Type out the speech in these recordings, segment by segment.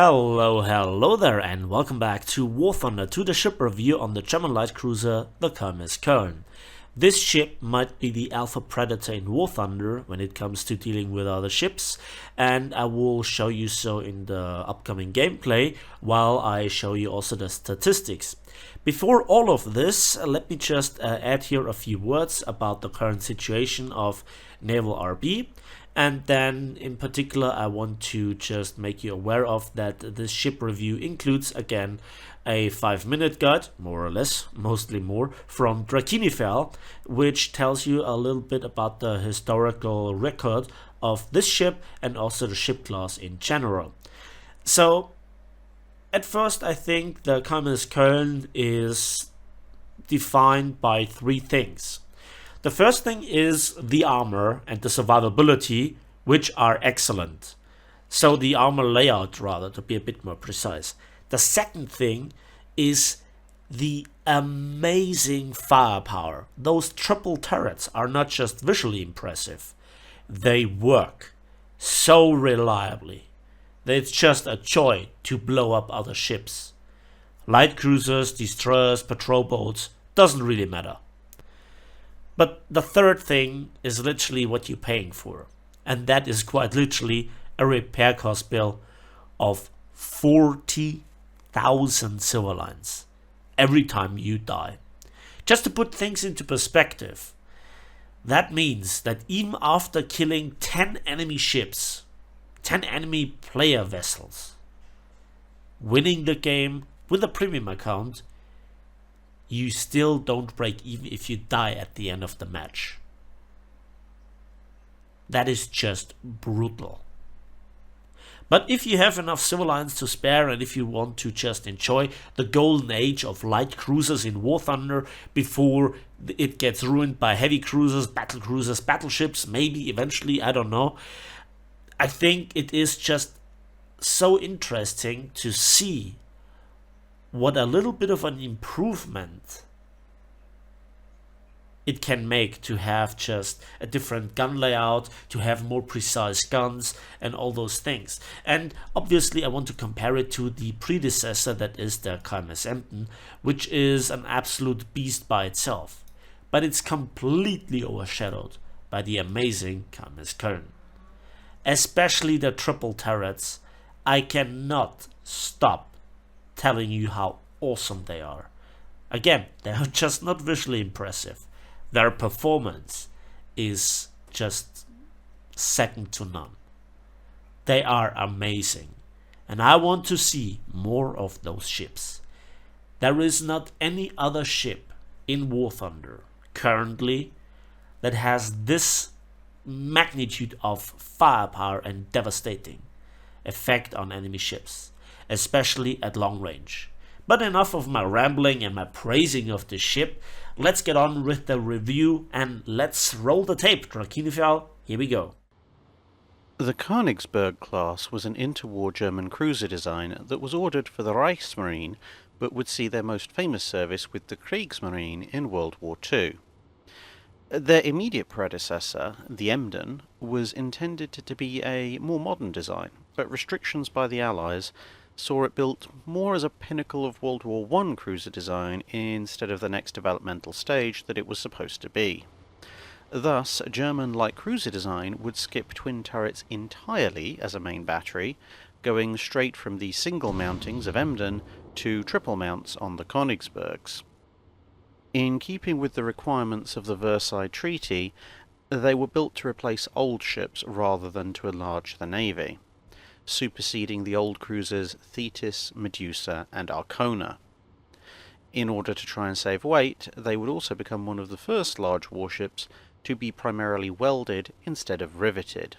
Hello there, and welcome back to War Thunder, to the ship review on the German light cruiser, the KMS Köln. This ship might be the alpha predator in War Thunder when it comes to dealing with other ships, and I will show you so in the upcoming gameplay, while I show you also the statistics. Before all of this, let me just add here a few words about the current situation of Naval RB. And then in particular I want to just make you aware of that this ship review includes again a 5-minute guide, more or less, mostly more, from Drachinifel, which tells you a little bit about the historical record of this ship and also the ship class in general. So at first I think the KMS Köln is defined by three things. The first thing is the armor and the survivability, which are excellent. So the armor layout, rather, to be a bit more precise. The second thing is the amazing firepower. Those triple turrets are not just visually impressive, they work so reliably that it's just a joy to blow up other ships. Light cruisers, destroyers, patrol boats, doesn't really matter. But the third thing is literally what you're paying for, and that is quite literally a repair cost bill of 40,000 silver lines every time you die. Just to put things into perspective, that means that even after killing 10 enemy ships, 10 enemy player vessels, winning the game with a premium account, you still don't break even if you die at the end of the match. That is just brutal. But if you have enough silver lines to spare, and if you want to just enjoy the golden age of light cruisers in War Thunder before it gets ruined by heavy cruisers, battleships, maybe eventually, I don't know, I think it is just so interesting to see what a little bit of an improvement it can make to have just a different gun layout, to have more precise guns and all those things. And obviously I want to compare it to the predecessor, that is the KMS Emden, which is an absolute beast by itself. But it's completely overshadowed by the amazing KMS Köln. Especially the triple turrets. I cannot stop telling you how awesome they are. Again, they are just not visually impressive. Their performance is just second to none. They are amazing, and I want to see more of those ships. There is not any other ship in War Thunder currently that has this magnitude of firepower and devastating effect on enemy ships, especially at long range. But enough of my rambling and my praising of the ship. Let's get on with the review and let's roll the tape. Drachinifel, here we go. The Königsberg class was an interwar German cruiser design that was ordered for the Reichsmarine, but would see their most famous service with the Kriegsmarine in World War II. Their immediate predecessor, the Emden, was intended to be a more modern design, but restrictions by the Allies saw it built more as a pinnacle of World War I cruiser design instead of the next developmental stage that it was supposed to be. Thus, German light cruiser design would skip twin turrets entirely as a main battery, going straight from the single mountings of Emden to triple mounts on the Königsbergs. In keeping with the requirements of the Versailles Treaty, they were built to replace old ships rather than to enlarge the navy, superseding the old cruisers Thetis, Medusa and Arcona. In order to try and save weight, they would also become one of the first large warships to be primarily welded instead of riveted.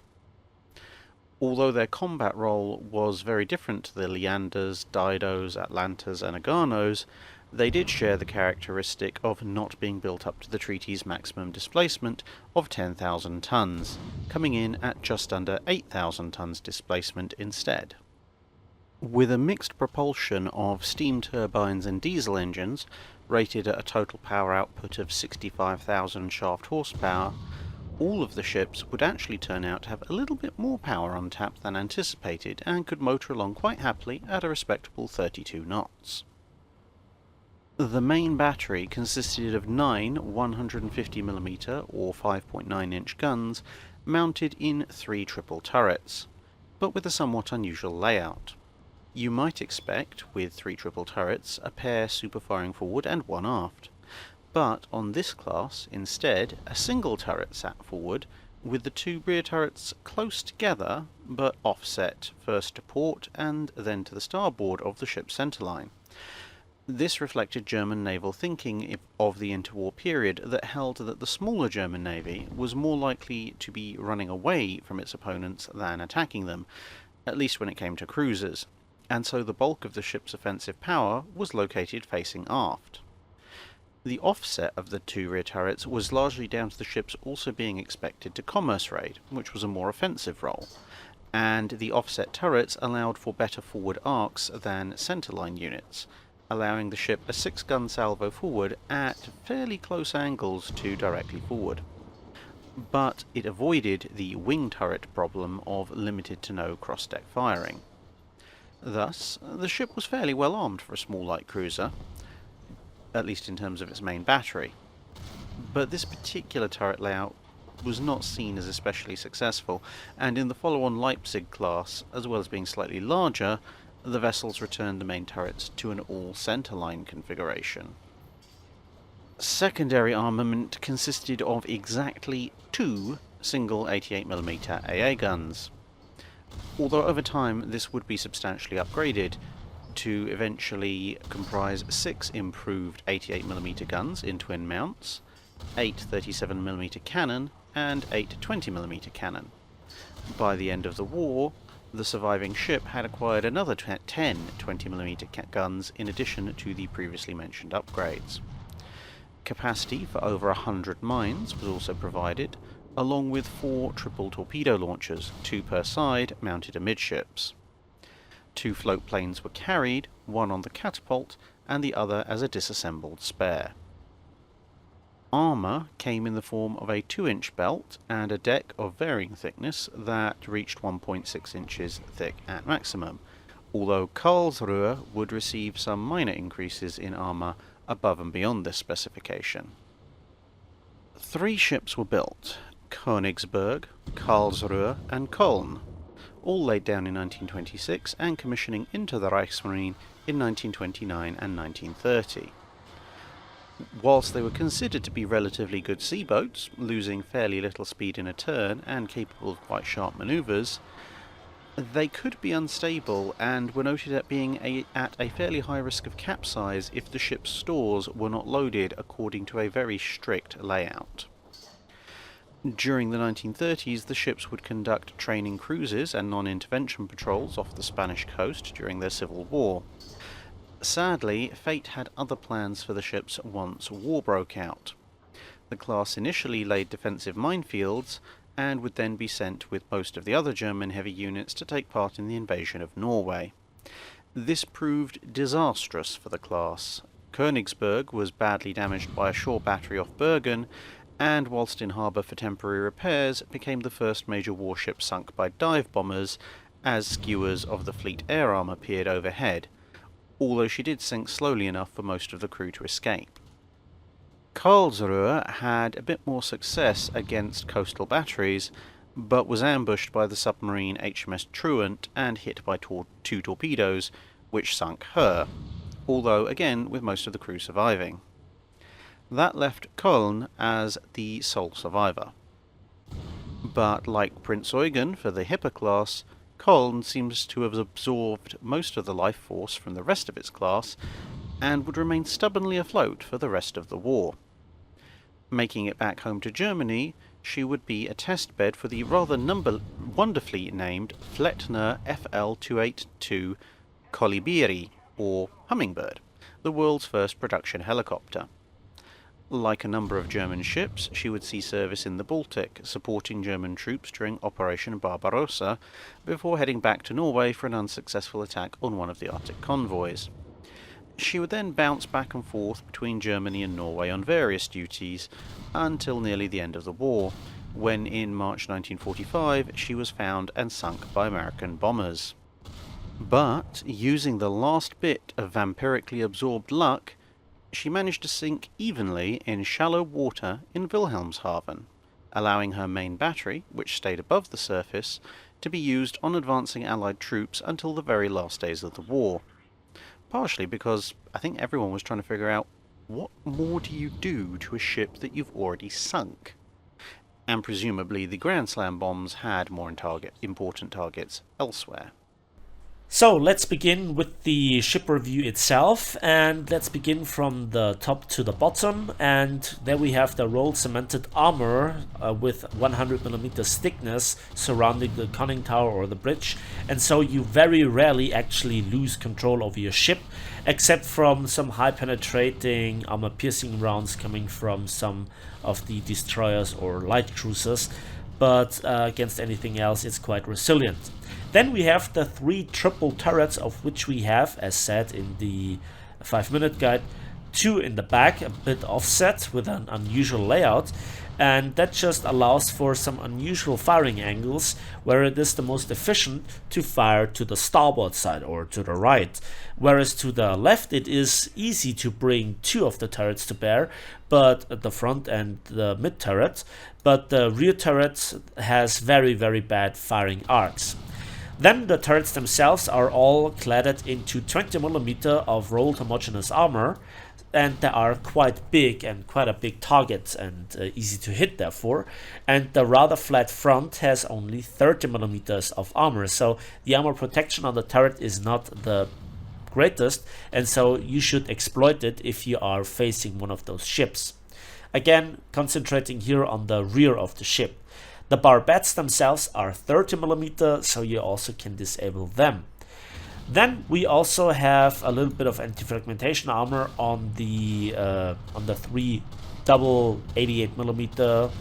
Although their combat role was very different to the Leanders, Didos, Atlantas and Aganos, they did share the characteristic of not being built up to the treaty's maximum displacement of 10,000 tons, coming in at just under 8,000 tons displacement instead. With a mixed propulsion of steam turbines and diesel engines, rated at a total power output of 65,000 shaft horsepower, All of the ships would actually turn out to have a little bit more power on tap than anticipated and could motor along quite happily at a respectable 32 knots. The main battery consisted of 9 150mm or 5.9-inch guns mounted in 3 triple turrets, but with a somewhat unusual layout. You might expect, with 3 triple turrets, a pair superfiring forward and one aft. But on this class, instead, a single turret sat forward, with the 2 rear turrets close together, but offset first to port and then to the starboard of the ship's centerline. This reflected German naval thinking of the interwar period that held that the smaller German navy was more likely to be running away from its opponents than attacking them, at least when it came to cruisers, and so the bulk of the ship's offensive power was located facing aft. The offset of the 2 rear turrets was largely down to the ships also being expected to commerce raid, which was a more offensive role, and the offset turrets allowed for better forward arcs than centerline units, allowing the ship a 6-gun salvo forward at fairly close angles to directly forward. But it avoided the wing turret problem of limited to no cross-deck firing. Thus, the ship was fairly well armed for a small light cruiser, at least in terms of its main battery. But this particular turret layout was not seen as especially successful, and in the follow-on Leipzig class, as well as being slightly larger, the vessels returned the main turrets to an all-centerline configuration. Secondary armament consisted of exactly 2 single 88mm AA guns, although over time this would be substantially upgraded to eventually comprise 6 improved 88mm guns in twin mounts, 8 37mm cannon, and 8 20mm cannon. By the end of the war, the surviving ship had acquired another 10 20mm guns in addition to the previously mentioned upgrades. Capacity for over 100 mines was also provided, along with 4 triple torpedo launchers, 2 per side, mounted amidships. 2 float planes were carried, one on the catapult and the other as a disassembled spare. Armour came in the form of a 2-inch belt and a deck of varying thickness that reached 1.6 inches thick at maximum, although Karlsruhe would receive some minor increases in armour above and beyond this specification. 3 ships were built: Königsberg, Karlsruhe and Köln, all laid down in 1926 and commissioning into the Reichsmarine in 1929 and 1930. Whilst they were considered to be relatively good sea boats, losing fairly little speed in a turn and capable of quite sharp manoeuvres, they could be unstable and were noted at being at a fairly high risk of capsize if the ship's stores were not loaded according to a very strict layout. During the 1930s, the ships would conduct training cruises and non-intervention patrols off the Spanish coast during their civil war. Sadly, fate had other plans for the ships once war broke out. The class initially laid defensive minefields and would then be sent with most of the other German heavy units to take part in the invasion of Norway. This proved disastrous for the class. Königsberg was badly damaged by a shore battery off Bergen, and whilst in harbour for temporary repairs, became the first major warship sunk by dive bombers as skewers of the fleet air arm appeared overhead, although she did sink slowly enough for most of the crew to escape. Karlsruhe had a bit more success against coastal batteries, but was ambushed by the submarine HMS Truant and hit by 2 torpedoes, which sunk her, although again with most of the crew surviving. That left Köln as the sole survivor. But like Prinz Eugen for the Hipper class, Köln seems to have absorbed most of the life force from the rest of its class and would remain stubbornly afloat for the rest of the war. Making it back home to Germany, she would be a test bed for the rather wonderfully named Flettner FL-282 Kolibri, or Hummingbird, the world's first production helicopter. Like a number of German ships, she would see service in the Baltic, supporting German troops during Operation Barbarossa, before heading back to Norway for an unsuccessful attack on one of the Arctic convoys. She would then bounce back and forth between Germany and Norway on various duties until nearly the end of the war, when in March 1945 she was found and sunk by American bombers. But, using the last bit of vampirically absorbed luck, she managed to sink evenly in shallow water in Wilhelmshaven, allowing her main battery, which stayed above the surface, to be used on advancing Allied troops until the very last days of the war. Partially because I think everyone was trying to figure out, what more do you do to a ship that you've already sunk? And presumably the Grand Slam bombs had more important targets elsewhere. So let's begin with the ship review itself, and let's begin from the top to the bottom. And there we have the rolled cemented armor with 100mm thickness surrounding the conning tower or the bridge, and so you very rarely actually lose control over your ship, except from some high penetrating armor piercing rounds coming from some of the destroyers or light cruisers, but against anything else it's quite resilient. Then we have the 3 triple turrets, of which we have, as said in the 5-minute guide, 2 in the back, a bit offset with an unusual layout, and that just allows for some unusual firing angles where it is the most efficient to fire to the starboard side or to the right, whereas to the left it is easy to bring 2 of the turrets to bear, but at the front and the mid turret, but the rear turret has very bad firing arcs. Then the turrets themselves are all cladded into 20mm of rolled homogeneous armor, and they are quite big and quite a big target and easy to hit therefore. And the rather flat front has only 30mm of armor, so the armor protection on the turret is not the greatest, and so you should exploit it if you are facing one of those ships. Again, concentrating here on the rear of the ship. The barbettes themselves are 30mm, so you also can disable them. Then we also have a little bit of anti-fragmentation armor on the 3 double 88mm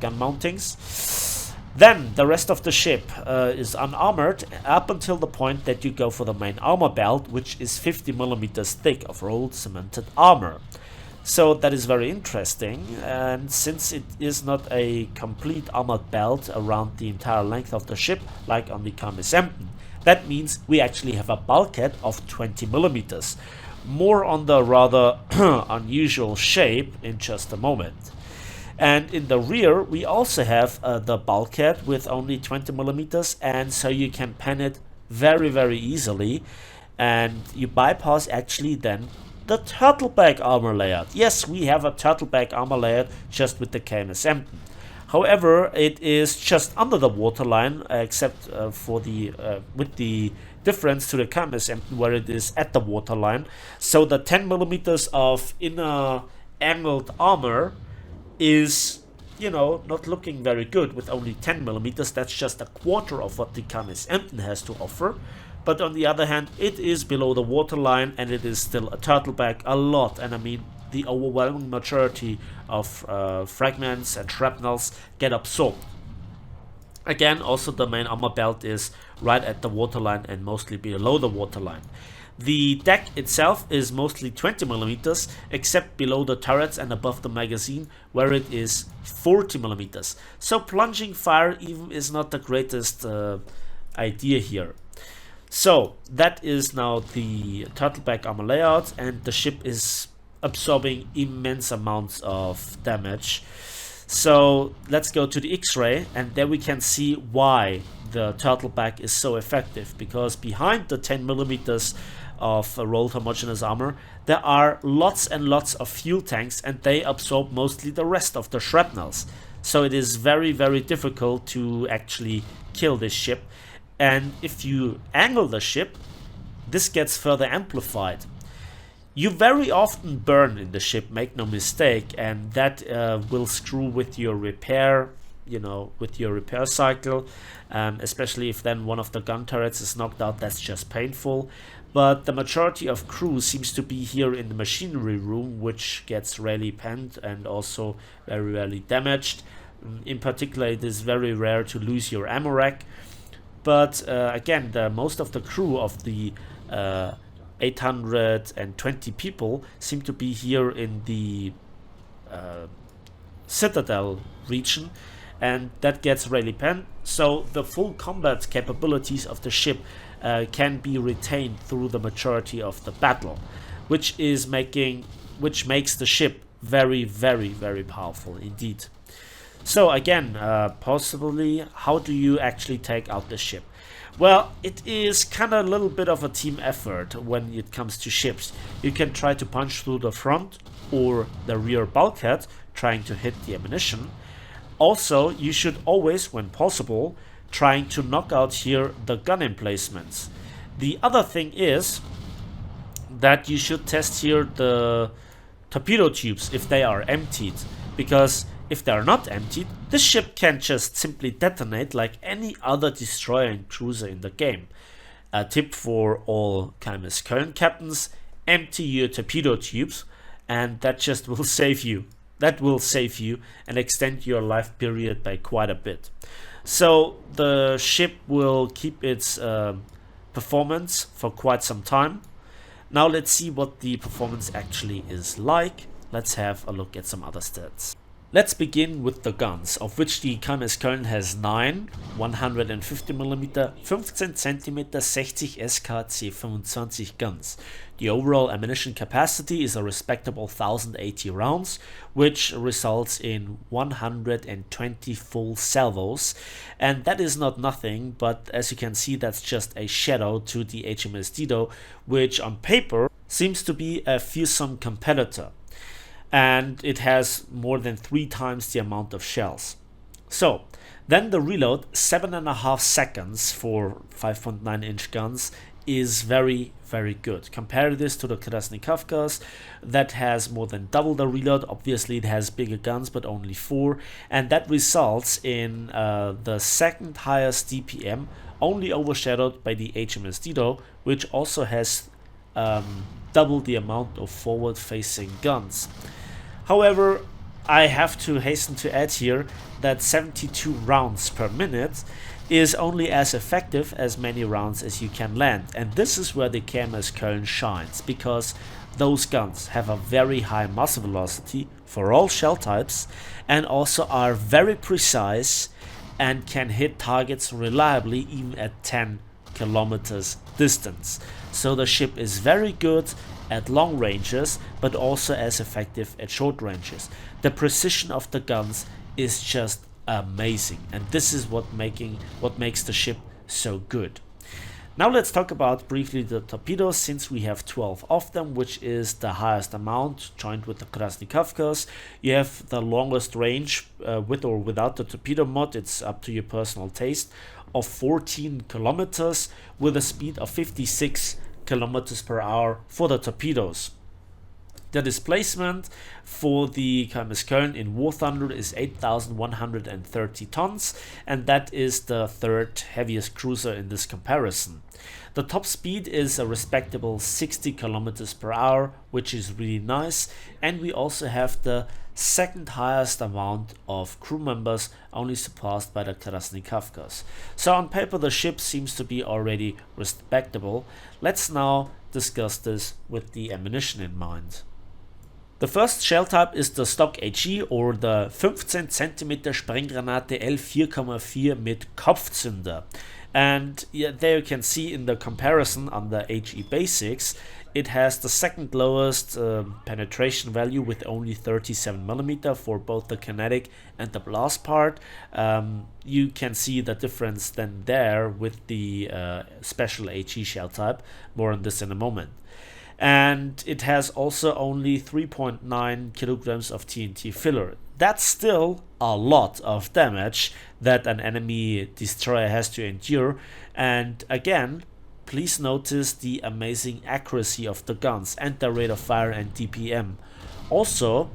gun mountings. Then the rest of the ship is unarmored up until the point that you go for the main armor belt, which is 50mm thick of rolled cemented armor. So that is very interesting, and since it is not a complete armored belt around the entire length of the ship like on the KMS Emden, that means we actually have a bulkhead of 20mm. More on the rather unusual shape in just a moment. And in the rear we also have the bulkhead with only 20mm, and so you can pen it very easily, and you bypass actually then the turtleback armor layout. Yes, we have a turtleback armor layout just with the KMS Emden. However, it is just under the waterline, except for the with the difference to the KMS Emden where it is at the waterline. So the 10mm of inner angled armor is, you know, not looking very good with only 10mm. That's just a quarter of what the KMS Emden has to offer. But on the other hand, it is below the waterline and it is still a turtleback a lot. And I mean, the overwhelming majority of fragments and shrapnels get absorbed. Again, also the main armor belt is right at the waterline and mostly below the waterline. The deck itself is mostly 20mm, except below the turrets and above the magazine, where it is 40mm. So plunging fire even is not the greatest idea here. So that is now the turtleback armor layout, and the ship is absorbing immense amounts of damage. So let's go to the X-ray, and there we can see why the turtleback is so effective, because behind the 10mm of rolled homogeneous armor there are lots and lots of fuel tanks, and they absorb mostly the rest of the shrapnels. So it is very difficult to actually kill this ship. And if you angle the ship, this gets further amplified. You very often burn in the ship, make no mistake, and that will screw with your repair, with your repair cycle, especially if then one of the gun turrets is knocked out. That's just painful. But the majority of crew seems to be here in the machinery room, which gets rarely penned and also very rarely damaged. In particular, it is very rare to lose your ammo rack. But again, most of the crew of the 820 people seem to be here in the Citadel region, and that gets really penned, so the full combat capabilities of the ship can be retained through the majority of the battle, which makes the ship very, very, very powerful indeed. So again, possibly, how do you actually take out the ship? Well, it is kind of a little bit of a team effort when it comes to ships. You can try to punch through the front or the rear bulkhead, trying to hit the ammunition. Also, you should always, when possible, trying to knock out here the gun emplacements. The other thing is that you should test here the torpedo tubes if they are emptied, because if they are not emptied, this ship can just simply detonate like any other destroyer and cruiser in the game. A tip for all KMS Köln captains: empty your torpedo tubes, and that just will save you. That will save you and extend your life period by quite a bit. So the ship will keep its performance for quite some time. Now let's see what the performance actually is like. Let's have a look at some other stats. Let's begin with the guns, of which the KMS Köln has 9 150mm, 15 cm 60 SKC 25 guns. The overall ammunition capacity is a respectable 1080 rounds, which results in 120 full salvos, and that is not nothing, but as you can see, that's just a shadow to the HMS Dido, which on paper seems to be a fearsome competitor. And it has more than 3 times the amount of shells. So then the reload, 7.5 seconds for 5.9-inch guns, is very, very good. Compare this to the Drachinifel that has more than double the reload. Obviously it has bigger guns, but only 4, and that results in the second highest DPM, only overshadowed by the HMS Dido, which also has double the amount of forward-facing guns. However, I have to hasten to add here that 72 rounds per minute is only as effective as many rounds as you can land, and this is where the KMS Köln shines, because those guns have a very high muzzle velocity for all shell types and also are very precise and can hit targets reliably even at 10 kilometers distance. So the ship is very good at long ranges, but also as effective at short ranges. The precision of the guns is just amazing, and this is what makes the ship so good. Now let's talk about briefly the torpedoes, since we have 12 of them, which is the highest amount, joined with the Drachinifel. You have the longest range with or without the torpedo mod, it's up to your personal taste, of 14 kilometers with a speed of 56 kilometers per hour for the torpedoes. The displacement for the KMS Köln in War Thunder is 8,130 tons, and that is the third heaviest cruiser in this comparison. The top speed is a respectable 60 kilometers per hour, which is really nice, and we also have the second highest amount of crew members, only surpassed by the Drachinifel. So on paper the ship seems to be already respectable. Let's now discuss this with the ammunition in mind. The first shell type is the stock HE, or the 15 cm Sprenggranate L4,4 mit Kopfzünder. And yeah, there you can see in the comparison on the HE Basics, it has the second lowest penetration value with only 37mm for both the kinetic and the blast part. You can see the difference then there with the special HE shell type. More on this in a moment. And it has also only 3.9 kilograms of TNT filler. That's still a lot of damage that an enemy destroyer has to endure, and again, please notice the amazing accuracy of the guns and the rate of fire and DPM. Also,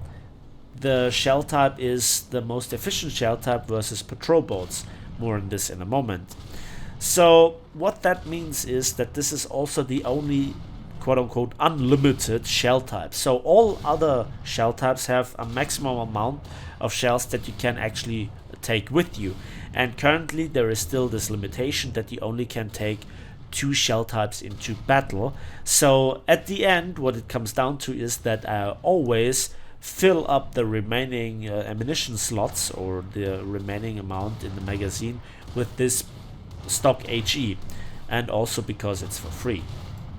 the shell type is the most efficient shell type versus patrol boats. More on this in a moment. So what that means is that this is also the only quote-unquote unlimited shell type. So all other shell types have a maximum amount of shells that you can actually take with you, and currently there is still this limitation that you only can take 2 shell types into battle. So at the end what it comes down to is that I always fill up the remaining ammunition slots or the remaining amount in the magazine with this stock HE, and also because it's for free.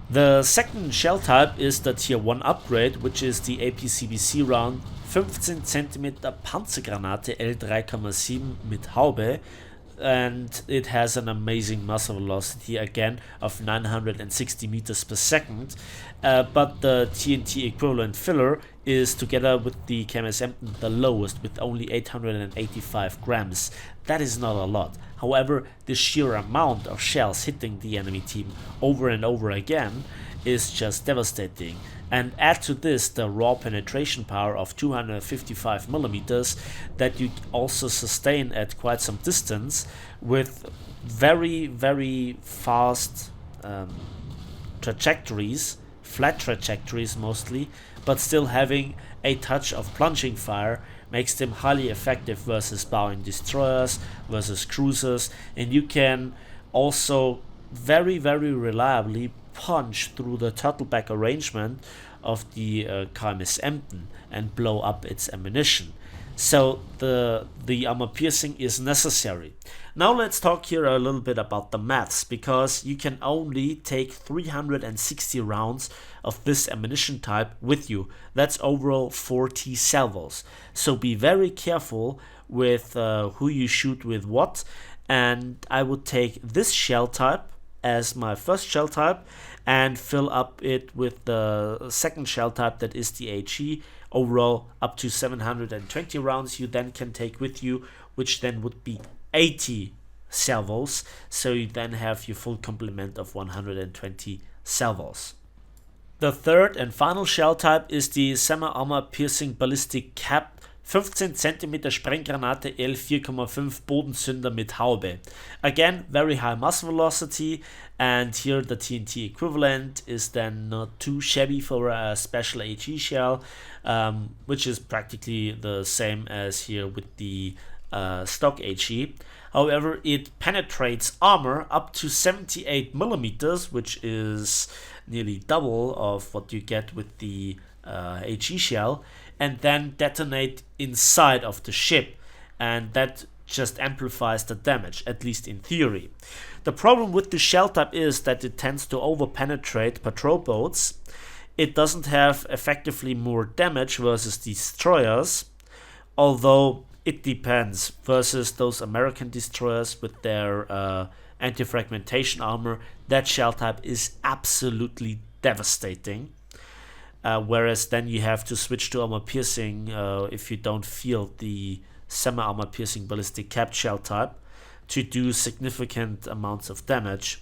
The second shell type is the tier 1 upgrade, which is the APCBC round 15 cm Panzergranate L3,7 mit Haube, and it has an amazing muzzle velocity again of 960 meters per second, but the TNT equivalent filler is, together with the KMS Emden, the lowest with only 885 grams. That is not a lot. However, the sheer amount of shells hitting the enemy team over and over again is just devastating. And add to this the raw penetration power of 255 millimeters that you also sustain at quite some distance with very, very fast trajectories, flat trajectories mostly, but still having a touch of plunging fire makes them highly effective versus bowing destroyers, versus cruisers, and you can also very, very reliably punch through the turtleback arrangement of the KMS Emden and blow up its ammunition. So the armor piercing is necessary. Now let's talk here a little bit about the maths, because you can only take 360 rounds of this ammunition type with you. That's overall 40 salvos. So be very careful with who you shoot with what, and I would take this shell type as my first shell type and fill up it with the second shell type, that is the HE. Overall up to 720 rounds you then can take with you, which then would be 80 salvos, so you then have your full complement of 120 salvos. The third and final shell type is the semi-armor piercing ballistic cap 15 cm Sprenggranate L4,5 Bodenzünder mit Haube. Again, very high muzzle velocity, and here the TNT equivalent is then not too shabby for a special HE shell, which is practically the same as here with the stock HE. However, it penetrates armor up to 78 millimeters, which is nearly double of what you get with the HE shell, and then detonate inside of the ship, and that just amplifies the damage, at least in theory. The problem with the shell type is that it tends to over-penetrate patrol boats. It doesn't have effectively more damage versus destroyers, although it depends. Versus those American destroyers with their anti-fragmentation armor, that shell type is absolutely devastating. Whereas then you have to switch to armor piercing if you don't feel the semi-armor piercing ballistic cap shell type to do significant amounts of damage.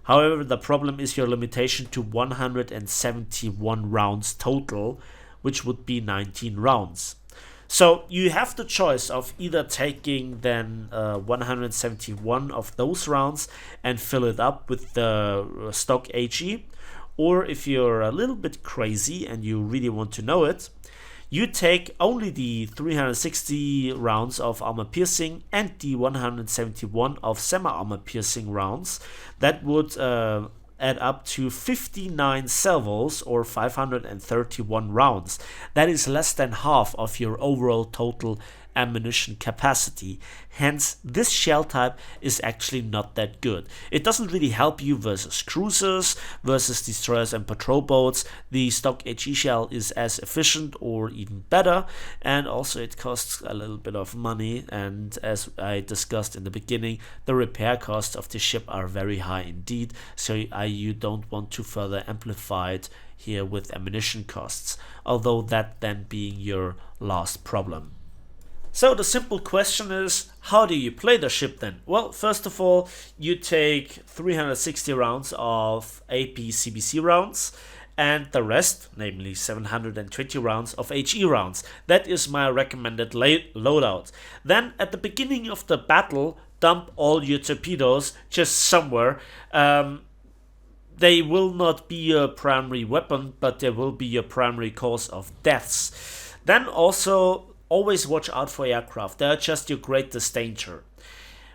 However, the problem is your limitation to 171 rounds total, which would be 19 rounds. So you have the choice of either taking then 171 of those rounds and fill it up with the stock HE, or if you're a little bit crazy and you really want to know it, you take only the 360 rounds of armor piercing and the 171 of semi-armor piercing rounds. That would add up to 59 salvos or 531 rounds. That is less than half of your overall total ammunition capacity. Hence, this shell type is actually not that good. It doesn't really help you versus cruisers, versus destroyers and patrol boats. The stock HE shell is as efficient or even better, and also it costs a little bit of money, and as I discussed in the beginning, the repair costs of the ship are very high indeed, so you don't want to further amplify it here with ammunition costs, although that then being your last problem. So the simple question is, how do you play the ship then? Well, first of all, you take 360 rounds of APCBC rounds and the rest, namely 720 rounds of HE rounds. That is my recommended loadout. Then at the beginning of the battle, dump all your torpedoes just somewhere. They will not be your primary weapon, but they will be your primary cause of deaths. Then also, always watch out for aircraft. They are just your greatest danger.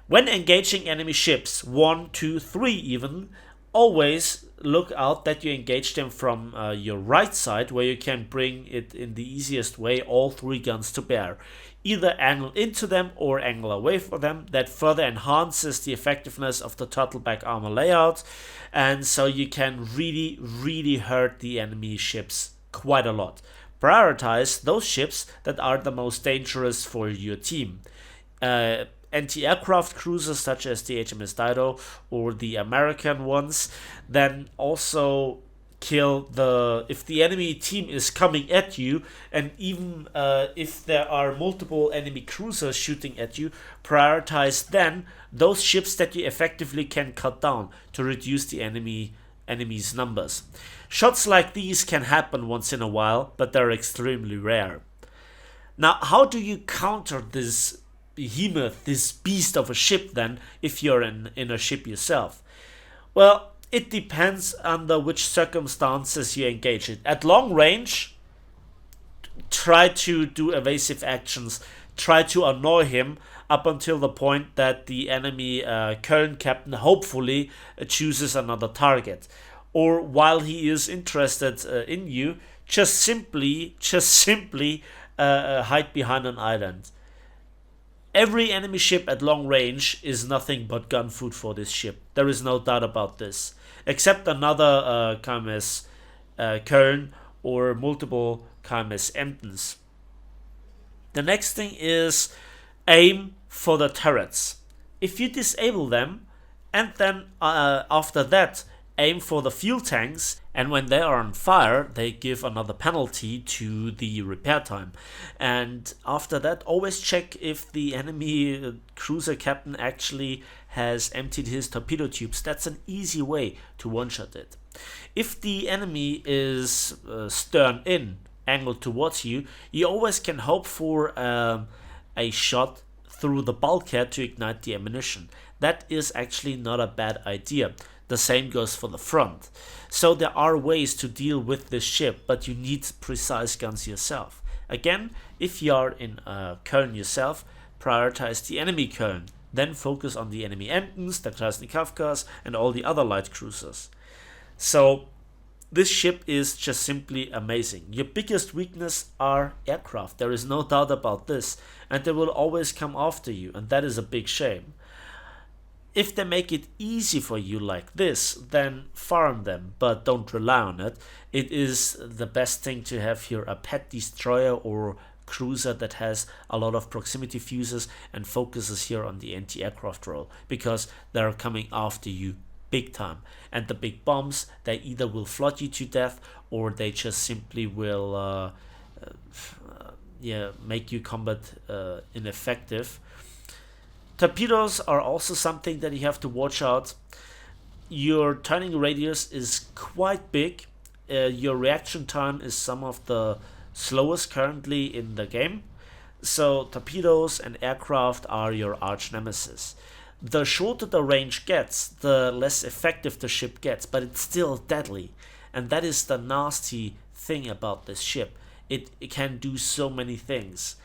When engaging enemy ships, 1, 2, 3 even, always look out that you engage them from your right side, where you can bring it in the easiest way all 3 guns to bear. Either angle into them or angle away from them. That further enhances the effectiveness of the turtleback armor layout, and so you can really hurt the enemy ships quite a lot. Prioritize those ships that are the most dangerous for your team. Anti-aircraft cruisers such as the HMS Dido or the American ones, then also kill if the enemy team is coming at you, and even if there are multiple enemy cruisers shooting at you, prioritize then those ships that you effectively can cut down to reduce the enemy's numbers. Shots like these can happen once in a while, but they're extremely rare. Now, how do you counter this behemoth, this beast of a ship then, if you're in a ship yourself? Well, it depends under which circumstances you engage it. At long range, try to do evasive actions, try to annoy him up until the point that the enemy Köln captain hopefully chooses another target. Or while he is interested in you, just simply hide behind an island. Every enemy ship at long range is nothing but gun food for this ship. There is no doubt about this. Except another KMS Köln or multiple KMS Emdens. The next thing is aim for the turrets. If you disable them, and then after that aim for the fuel tanks, and when they are on fire, they give another penalty to the repair time. And after that, always check if the enemy cruiser captain actually has emptied his torpedo tubes. That's an easy way to one-shot it. If the enemy is stern in, angled towards you, you always can hope for a shot through the bulkhead to ignite the ammunition. That is actually not a bad idea. The same goes for the front. So there are ways to deal with this ship, but you need precise guns yourself. Again, if you are in Köln yourself, prioritize the enemy Köln. Then focus on the enemy Emdens, the Drachinifel, and all the other light cruisers. So this ship is just simply amazing. Your biggest weakness are aircraft. There is no doubt about this. And they will always come after you, and that is a big shame. If they make it easy for you like this, then farm them, but don't rely on it. It is the best thing to have here a pet destroyer or cruiser that has a lot of proximity fuses and focuses here on the anti-aircraft role, because they're coming after you big time. And the big bombs, they either will flood you to death, or they just simply will make you combat ineffective. Torpedoes are also something that you have to watch out. Your turning radius is quite big. Your reaction time is some of the slowest currently in the game. So torpedoes and aircraft are your arch nemesis. The shorter the range gets, the less effective the ship gets, but it's still deadly. And that is the nasty thing about this ship. It can do so many things.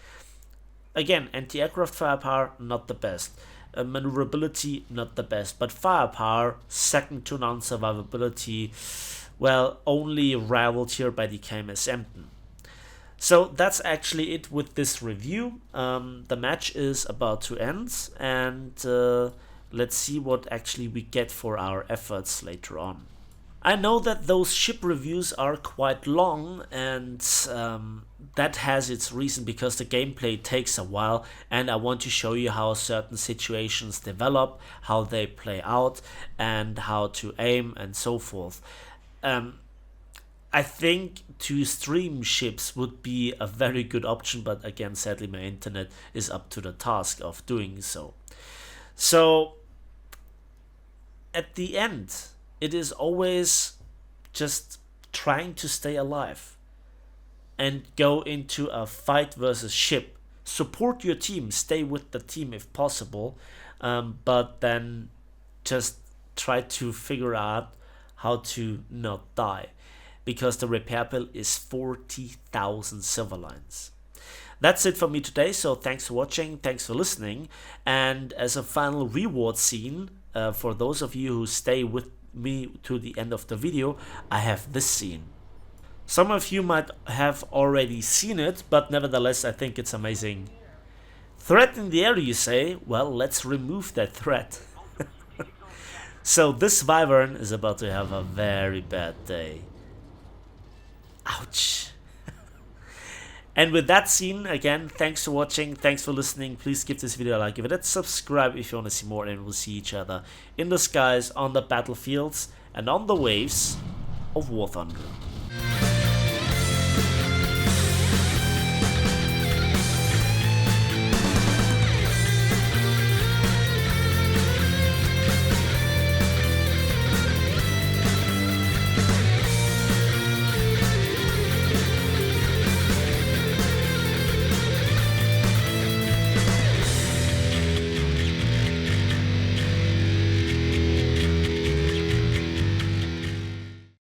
Again, anti-aircraft firepower, not the best. Maneuverability, not the best. But firepower, second to none. Survivability, well, only rivaled here by the KMS Emden. So that's actually it with this review. The match is about to end, and let's see what actually we get for our efforts later on. I know that those ship reviews are quite long, and that has its reason, because the gameplay takes a while and I want to show you how certain situations develop, how they play out, and how to aim and so forth. I think to stream ships would be a very good option, but again, sadly my internet is up to the task of doing so. So at the end, it is always just trying to stay alive and go into a fight versus ship. Support your team, stay with the team if possible, but then just try to figure out how to not die, because the repair bill is 40,000 silver lines. That's it for me today, so thanks for watching, thanks for listening, and as a final reward scene, for those of you who stay with me to the end of the video, I have this scene. Some of you might have already seen it, but nevertheless I think it's amazing. Threat in the air, you say? Well, let's remove that threat. So this wyvern is about to have a very bad day. Ouch. And with that scene, again, thanks for watching, thanks for listening. Please give this video a like, give it a subscribe if you want to see more, and we'll see each other in the skies, on the battlefields, and on the waves of War Thunder.